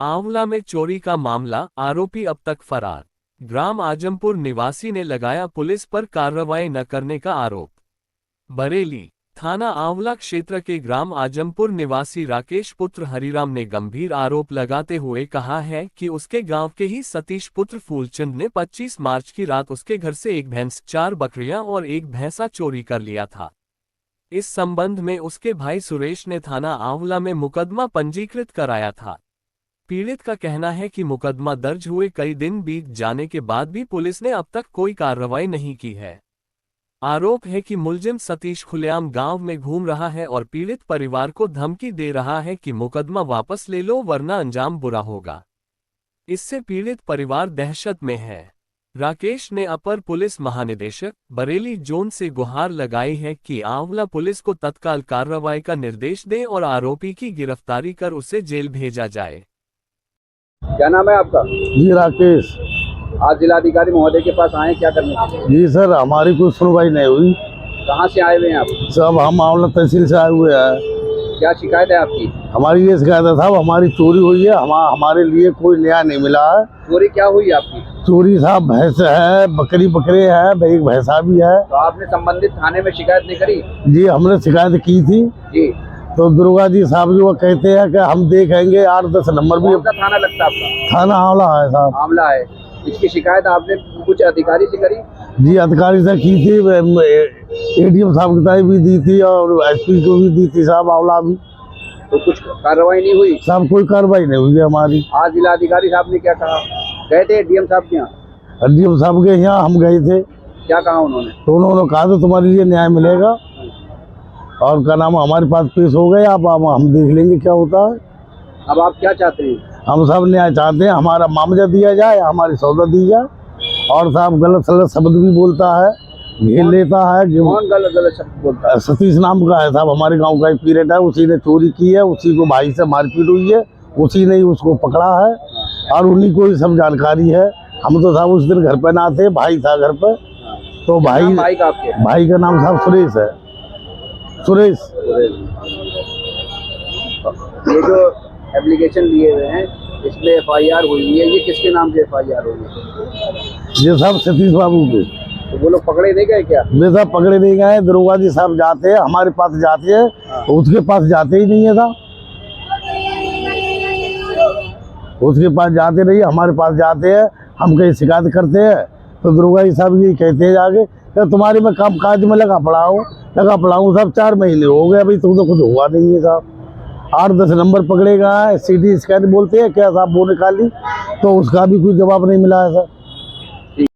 आंवला में चोरी का मामला, आरोपी अब तक फरार। ग्राम आजमपुर निवासी ने लगाया पुलिस पर कार्रवाई न करने का आरोप। बरेली थाना आंवला क्षेत्र के ग्राम आजमपुर निवासी राकेश पुत्र हरिराम ने गंभीर आरोप लगाते हुए कहा है कि उसके गांव के ही सतीश पुत्र फूलचंद ने 25 मार्च की रात उसके घर से एक भैंस, 4 बकरियां और एक भैंसा चोरी कर लिया था। इस संबंध में उसके भाई सुरेश ने थाना आंवला में मुकदमा पंजीकृत कराया था। पीड़ित का कहना है कि मुकदमा दर्ज हुए कई दिन बीत जाने के बाद भी पुलिस ने अब तक कोई कार्रवाई नहीं की है। आरोप है कि मुलजिम सतीश खुलेआम गांव में घूम रहा है और पीड़ित परिवार को धमकी दे रहा है कि मुकदमा वापस ले लो वरना अंजाम बुरा होगा। इससे पीड़ित परिवार दहशत में है। राकेश ने अपर पुलिस महानिदेशक बरेली जोन से गुहार लगाई है कि आंवला पुलिस को तत्काल कार्रवाई का निर्देश दे और आरोपी की गिरफ्तारी कर उसे जेल भेजा जाए। क्या नाम है आपका? जी राकेश। आज जिलाधिकारी महोदय के पास आए, क्या करने के लिए? जी सर, हमारी कोई सुनवाई नहीं हुई। कहाँ से आए हुए हैं आप? सब हम आंवला तहसील से आए हुए हैं। क्या शिकायत है आपकी? हमारी ये शिकायत है साहब, हमारी चोरी हुई है, हमारे लिए कोई न्याय नहीं मिला है। चोरी क्या हुई आपकी? चोरी साहब भैंस है, बकरे है, एक भैंसा भी है। तो आपने संबंधित थाने में शिकायत नहीं करी? जी हमने शिकायत की थी जी। तो दुर्गा जी साहब जो कहते हैं कि हम देखेंगे। 8-10 नंबर भी। कौन सा थाना लगता है आपका? थाना आंवला है साहब। मामला है। इसकी शिकायत आपने कुछ अधिकारी से करी? जी अधिकारी से की थी, ADM साहब की तरफ भी दी थी और SP को भी दी थी साहब, आंवला भी। तो कुछ कार्रवाई नहीं हुई? साहब कोई कार्रवाई नहीं हुई है हमारी। आज जिलाधिकारी साहब ने क्या कहा? गए थे DM साहब के यहाँ? DM साहब के यहाँ हम गए थे। क्या कहा उन्होंने? तो उन्होंने कहा तो तुम्हारे लिए न्याय मिलेगा और क्या नाम हमारे पास पेश हो गए, आप हम देख लेंगे क्या होता है। अब आप क्या चाहते हैं? हम सब न्याय चाहते हैं, हमारा मामला दिया जाए, हमारी सौदा दी जाए। और साहब गलत सलत शब्द भी बोलता है, घेर लेता है। कौन गलत गलत शब्द बोलता है? सतीश नाम का है साहब, हमारे गांव का एक पीरियड है, उसी ने चोरी की है, उसी को भाई से मारपीट हुई है, उसी ने उसको पकड़ा है और उन्हीं को सब जानकारी है। हम तो साहब उस दिन घर पे ना थे, भाई था घर पे। तो भाई का नाम साहब सुरेश है। सुरेश। ये जो एप्लीकेशन लिए हुए हैं इसमें FIR हुई है, ये किसके नाम से FIR हुई है? ये सब सतीश बाबू के। तो वो लोग पकड़े नहीं गए क्या? वे सब पकड़े नहीं गए। दरोगा जी साहब जाते हैं, हमारे पास जाते हैं। हाँ। तो उसके पास जाते ही नहीं है साहब, उसके पास जाते नहीं, हमारे पास जाते हैं। हम कहीं शिकायत करते हैं तो दरोगा जी साहब ये कहते हैं जाके कि तुम्हारे में काम काज में लगा पड़ा हूँ साहब। 4 महीने हो गए, अभी तुम तो कुछ हुआ नहीं है साहब। 8-10 नंबर पकड़ेगा, CT स्कैन बोलते हैं क्या साहब, वो निकाली तो उसका भी कोई जवाब नहीं मिला है सर।